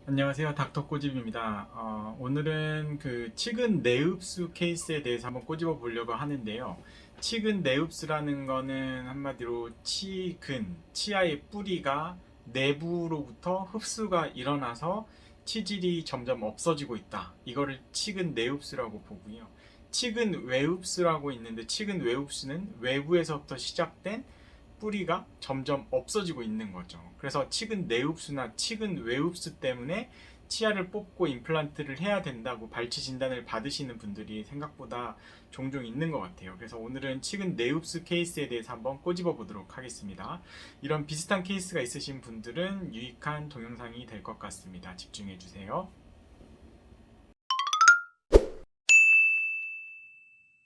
안녕하세요. 닥터 꼬집입니다. 오늘은 그 치근 내흡수 케이스에 대해서 한번 꼬집어 보려고 하는데요. 치근 내흡수라는 거는 한마디로 치아의 뿌리가 내부로부터 흡수가 일어나서 치질이 점점 없어지고 있다. 이거를 치근 내흡수라고 보고요. 치근 외흡수라고 있는데, 치근 외흡수는 외부에서부터 시작된 뿌리가 점점 없어지고 있는 거죠. 그래서 치근 내흡수나 치근 외흡수 때문에 치아를 뽑고 임플란트를 해야 된다고 발치 진단을 받으시는 분들이 생각보다 종종 있는 것 같아요. 그래서 오늘은 치근 내흡수 케이스에 대해서 한번 꼬집어 보도록 하겠습니다. 이런 비슷한 케이스가 있으신 분들은 유익한 동영상이 될 것 같습니다. 집중해 주세요.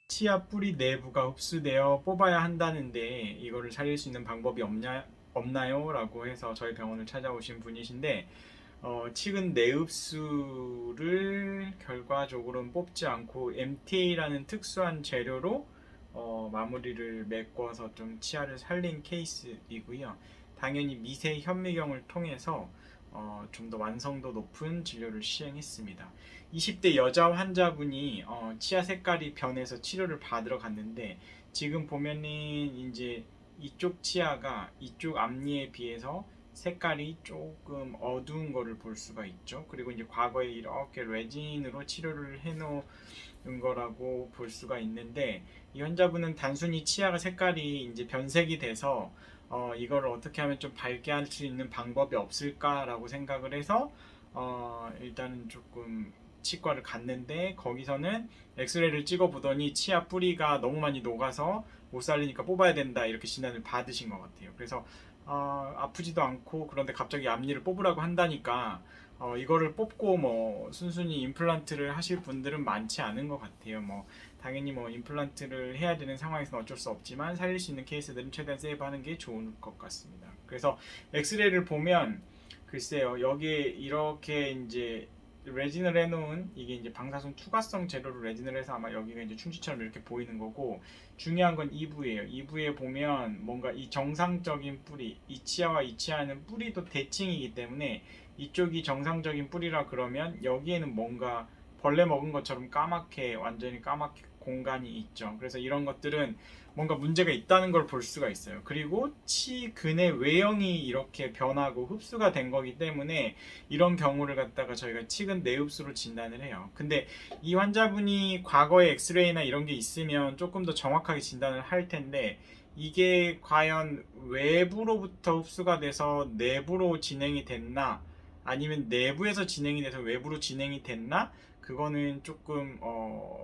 치아 뿌리 내부가 흡수되어 뽑아야 한다는데 이거를 살릴 수 있는 방법이 없나요? 라고 해서 저희 병원을 찾아오신 분이신데, 치근 내흡수를 결과적으로는 뽑지 않고 MTA라는 특수한 재료로 마무리를 메꿔서 좀 치아를 살린 케이스이고요. 당연히 미세 현미경을 통해서 좀 더 완성도 높은 진료를 시행했습니다. 20대 여자 환자분이 치아 색깔이 변해서 치료를 받으러 갔는데, 지금 보면은 이제 이쪽 치아가 이쪽 앞니에 비해서 색깔이 조금 어두운 거를 볼 수가 있죠. 그리고 이제 과거에 이렇게 레진으로 치료를 해놓은 거라고 볼 수가 있는데, 이 환자분은 단순히 치아가 색깔이 이제 변색이 돼서 이거를 어떻게 하면 좀 밝게 할 수 있는 방법이 없을까라고 생각을 해서 일단은 조금 치과를 갔는데, 거기서는 엑스레이를 찍어 보더니 치아 뿌리가 너무 많이 녹아서 못 살리니까 뽑아야 된다 이렇게 진단을 받으신 것 같아요. 그래서 아프지도 않고, 그런데 갑자기 앞니를 뽑으라고 한다니까 이거를 뽑고 뭐 순순히 임플란트를 하실 분들은 많지 않은 것 같아요. 뭐 당연히 뭐 임플란트를 해야 되는 상황에서는 어쩔 수 없지만, 살릴 수 있는 케이스들은 최대한 세이브하는 게 좋은 것 같습니다. 그래서 엑스레이를 보면 글쎄요, 여기에 이렇게 이제 레진을 해놓은, 이게 이제 방사선 투과성 재료로 레진을 해서 아마 여기가 이제 충치처럼 이렇게 보이는 거고, 중요한 건 이부예요. 이부에 보면 뭔가 이 정상적인 뿌리, 이 치아와 이 치아는 뿌리도 대칭이기 때문에 이쪽이 정상적인 뿌리라 그러면 여기에는 뭔가 벌레 먹은 것처럼 까맣게, 완전히 까맣게 공간이 있죠. 그래서 이런 것들은 뭔가 문제가 있다는 걸 볼 수가 있어요. 그리고 치근의 외형이 이렇게 변하고 흡수가 된 거기 때문에 이런 경우를 갖다가 저희가 치근 내흡수로 진단을 해요. 근데 이 환자분이 과거에 엑스레이나 이런 게 있으면 조금 더 정확하게 진단을 할 텐데, 이게 과연 외부로부터 흡수가 돼서 내부로 진행이 됐나, 아니면 내부에서 진행이 돼서 외부로 진행이 됐나, 그거는 조금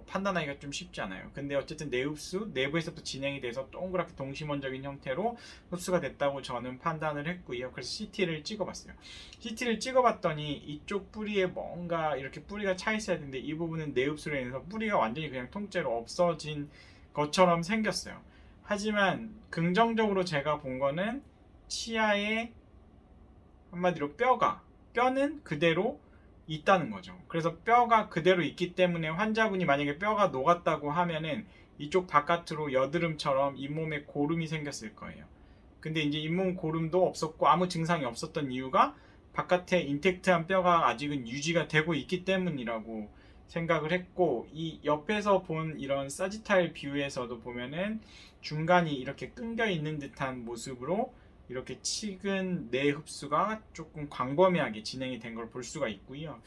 판단하기가 좀 쉽지 않아요. 근데 어쨌든 내흡수, 내부에서부터 진행이 돼서 동그랗게 동심원적인 형태로 흡수가 됐다고 저는 판단을 했고요. 그래서 CT를 찍어봤어요. CT를 찍어봤더니 이쪽 뿌리에 뭔가 이렇게 뿌리가 차 있어야 되는데, 이 부분은 내흡수로 인해서 뿌리가 완전히 그냥 통째로 없어진 것처럼 생겼어요. 하지만 긍정적으로 제가 본 거는 치아에 한마디로 뼈는 그대로 있다는 거죠. 그래서 뼈가 그대로 있기 때문에 환자분이 만약에 뼈가 녹았다고 하면은 이쪽 바깥으로 여드름처럼 잇몸에 고름이 생겼을 거예요. 근데 이제 잇몸 고름도 없었고 아무 증상이 없었던 이유가 바깥에 인텍트한 뼈가 아직은 유지가 되고 있기 때문이라고 생각을 했고, 이 옆에서 본 이런 사지타일 뷰에서도 보면은 중간이 이렇게 끊겨 있는 듯한 모습으로 이렇게 치근 내 흡수가 조금 광범위하게 진행이 된 걸 볼 수가 있고요.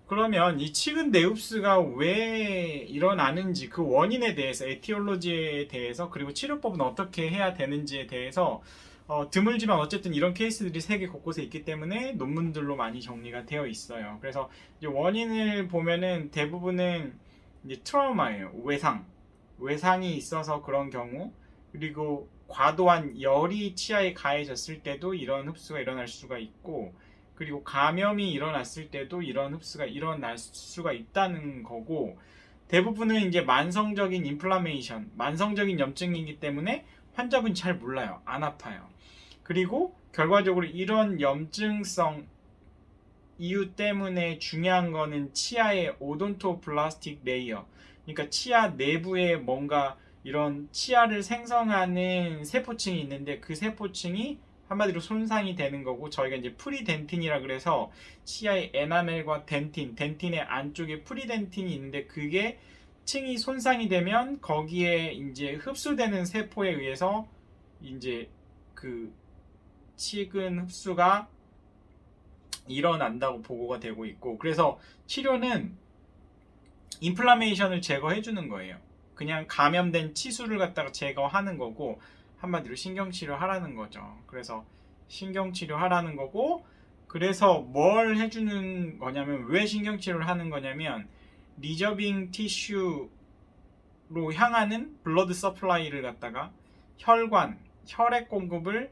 그러면 이 치근 내흡수가 왜 일어나는지, 그 원인에 대해서, 에티올로지에 대해서, 그리고 치료법은 어떻게 해야 되는지에 대해서 드물지만 어쨌든 이런 케이스들이 세계 곳곳에 있기 때문에 논문들로 많이 정리가 되어 있어요. 그래서 이제 원인을 보면은 대부분은 이제 트라우마예요. 외상이 있어서 그런 경우, 그리고 과도한 열이 치아에 가해졌을 때도 이런 흡수가 일어날 수가 있고, 그리고 감염이 일어났을 때도 이런 흡수가 일어날 수가 있다는 거고, 대부분은 이제 만성적인 인플라메이션, 만성적인 염증이기 때문에 환자분이 잘 몰라요. 안 아파요. 그리고 결과적으로 이런 염증성 이유 때문에 중요한 거는 치아의 오돈토플라스틱 레이어, 그러니까 치아 내부에 뭔가 이런 치아를 생성하는 세포층이 있는데, 그 세포층이 한마디로 손상이 되는 거고, 저희가 이제 프리덴틴이라 그래서 치아의 에나멜과 덴틴의 안쪽에 프리덴틴이 있는데, 그게 층이 손상이 되면 거기에 이제 흡수되는 세포에 의해서 이제 그 층 흡수가 일어난다고 보고가 되고 있고, 그래서 치료는 인플라메이션을 제거해 주는 거예요. 그냥 감염된 치수를 갖다가 제거하는 거고, 한마디로 신경치료 하라는 거죠. 그래서 신경치료 하라는 거고, 그래서 뭘 해주는 거냐면, 왜 신경치료를 하는 거냐면, 리저빙 티슈로 향하는 블러드 서플라이를 갖다가 혈액 공급을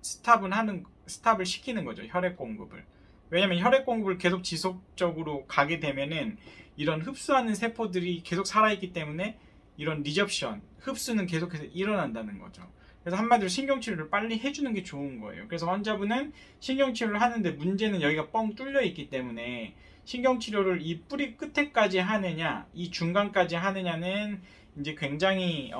스탑을 시키는 거죠. 혈액 공급을. 왜냐면 혈액 공급을 계속 지속적으로 가게 되면은 이런 흡수하는 세포들이 계속 살아있기 때문에 이런 리접션, 흡수는 계속해서 일어난다는 거죠. 그래서 한마디로 신경치료를 빨리 해주는 게 좋은 거예요. 그래서 환자분은 신경치료를 하는데, 문제는 여기가 뻥 뚫려 있기 때문에 신경치료를 이 뿌리 끝에까지 하느냐, 이 중간까지 하느냐는 이제 굉장히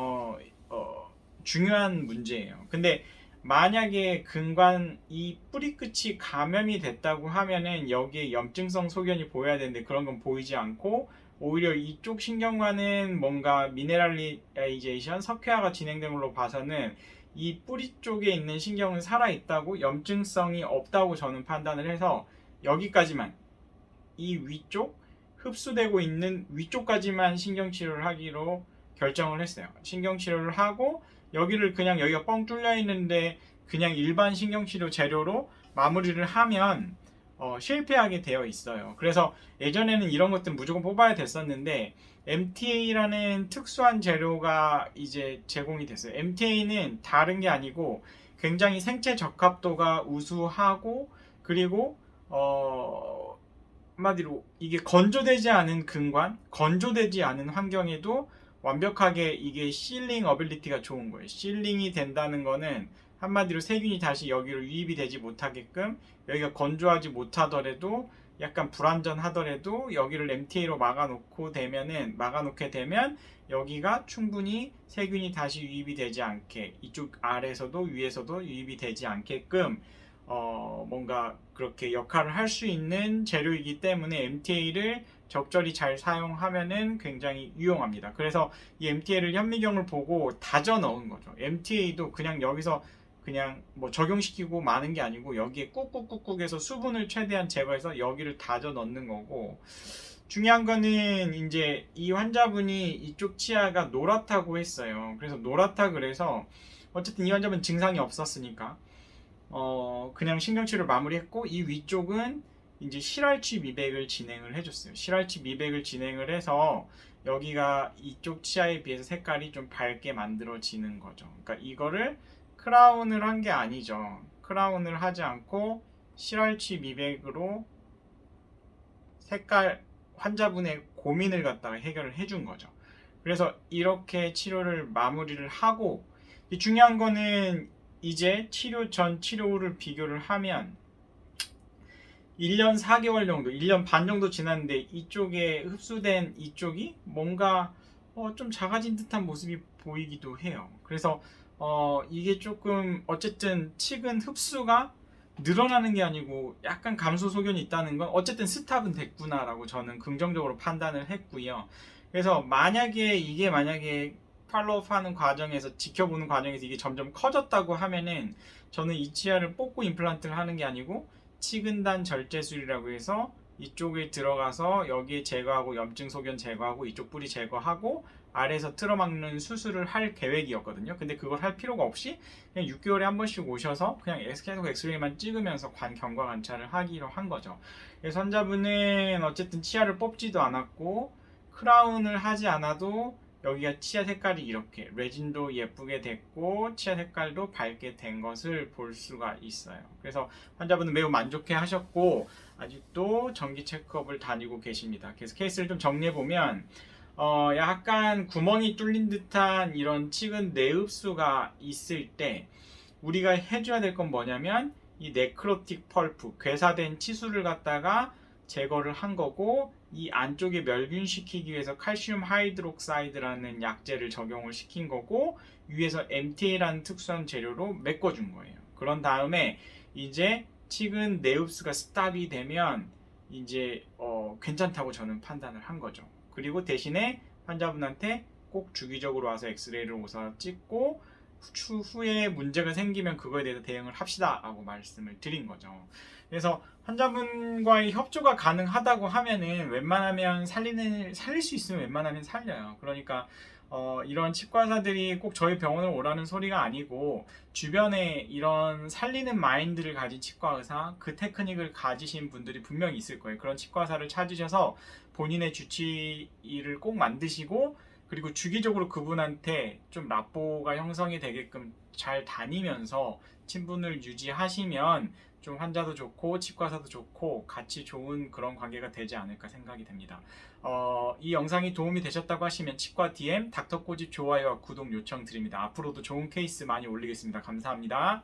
중요한 문제예요. 근데 만약에 근관 이 뿌리 끝이 감염이 됐다고 하면은 여기에 염증성 소견이 보여야 되는데, 그런 건 보이지 않고 오히려 이쪽 신경과는 뭔가 미네랄리제이션, 석회화가 진행된 걸로 봐서는 이 뿌리 쪽에 있는 신경은 살아있다고, 염증성이 없다고 저는 판단을 해서 여기까지만, 이 위쪽 흡수되고 있는 위쪽까지만 신경치료를 하기로 결정을 했어요. 신경치료를 하고, 여기를 그냥 여기가 뻥 뚫려 있는데 그냥 일반 신경치료 재료로 마무리를 하면 실패하게 되어 있어요. 그래서 예전에는 이런 것들 무조건 뽑아야 됐었는데, MTA라는 특수한 재료가 이제 제공이 됐어요. MTA는 다른 게 아니고 굉장히 생체 적합도가 우수하고, 그리고 한마디로 이게 건조되지 않은 근관, 건조되지 않은 환경에도 완벽하게 이게 실링 어빌리티가 좋은 거예요. 실링이 된다는 거는 한마디로 세균이 다시 여기로 유입이 되지 못하게끔, 여기가 건조하지 못하더라도 약간 불완전하더라도 여기를 MTA로 막아놓게 되면 여기가 충분히 세균이 다시 유입이 되지 않게, 이쪽 아래에서도 위에서도 유입이 되지 않게끔 뭔가 그렇게 역할을 할 수 있는 재료이기 때문에 MTA를 적절히 잘 사용하면은 굉장히 유용합니다. 그래서 이 MTA를 현미경을 보고 다져 넣은 거죠. MTA도 그냥 여기서 그냥 뭐 적용시키고 마는 게 아니고, 여기에 꾹꾹꾹꾹 해서 수분을 최대한 제거해서 여기를 다져 넣는 거고, 중요한 거는 이제 이 환자분이 이쪽 치아가 노랗다고 했어요. 그래서 노랗다 그래서 어쨌든 이 환자분 증상이 없었으니까 그냥 신경치료를 마무리했고, 이 위쪽은 이제 실알치 미백을 진행을 해줬어요. 실알치 미백을 진행을 해서 여기가 이쪽 치아에 비해서 색깔이 좀 밝게 만들어지는 거죠. 그러니까 이거를 크라운을 한 게 아니죠. 크라운을 하지 않고 실알치 미백으로 색깔, 환자분의 고민을 갖다가 해결을 해준 거죠. 그래서 이렇게 치료를 마무리를 하고, 중요한 거는 이제 치료 전 치료 후를 비교를 하면 1년 4개월 정도, 1년 반 정도 지났는데 이쪽에 흡수된 이쪽이 뭔가 좀 작아진 듯한 모습이 보이기도 해요. 그래서 이게 조금 어쨌든 칡은 흡수가 늘어나는 게 아니고 약간 감소 소견이 있다는 건 어쨌든 스탑은 됐구나라고 저는 긍정적으로 판단을 했고요. 그래서 만약에 팔로우하는 과정에서, 지켜보는 과정에서 이게 점점 커졌다고 하면은 저는 이 치아를 뽑고 임플란트를 하는 게 아니고 치근단 절제술이라고 해서 이쪽에 들어가서 여기에 제거하고, 염증 소견 제거하고, 이쪽 뿌리 제거하고 아래에서 틀어막는 수술을 할 계획이었거든요. 근데 그걸 할 필요가 없이 그냥 6개월에 한 번씩 오셔서 그냥 계속 엑스레이만 찍으면서 경과 관찰을 하기로 한 거죠. 그래서 환자분은 어쨌든 치아를 뽑지도 않았고 크라운을 하지 않아도 여기가 치아 색깔이 이렇게 레진도 예쁘게 됐고 치아 색깔도 밝게 된 것을 볼 수가 있어요. 그래서 환자분은 매우 만족해 하셨고 아직도 정기 체크업을 다니고 계십니다. 그래서 케이스를 좀 정리해 보면 약간 구멍이 뚫린 듯한 이런 칡은 내흡수가 있을 때 우리가 해줘야 될 건 뭐냐면 이 네크로틱 펄프, 괴사된 치수를 갖다가 제거를 한 거고, 이 안쪽에 멸균시키기 위해서 칼슘 하이드록사이드라는 약재를 적용을 시킨 거고, 위에서 MTA라는 특수한 재료로 메꿔준 거예요. 그런 다음에 이제 치근 네흡스가 스탑이 되면 이제 괜찮다고 저는 판단을 한 거죠. 그리고 대신에 환자분한테 꼭 주기적으로 와서 엑스레이를 우선 찍고 추후에 문제가 생기면 그거에 대해서 대응을 합시다 라고 말씀을 드린 거죠. 그래서 환자분과의 협조가 가능하다고 하면은 웬만하면 살릴 수 있으면 웬만하면 살려요. 그러니까 이런 치과의사들이 꼭 저희 병원을 오라는 소리가 아니고 주변에 이런 살리는 마인드를 가진 치과의사, 그 테크닉을 가지신 분들이 분명히 있을 거예요. 그런 치과의사를 찾으셔서 본인의 주치의를 꼭 만드시고 그리고 주기적으로 그분한테 좀 라포가 형성이 되게끔 잘 다니면서 친분을 유지하시면 좀 환자도 좋고 치과사도 좋고 같이 좋은 그런 관계가 되지 않을까 생각이 됩니다. 이 영상이 도움이 되셨다고 하시면 치과 DM 닥터꼬집 좋아요와 구독 요청 드립니다. 앞으로도 좋은 케이스 많이 올리겠습니다. 감사합니다.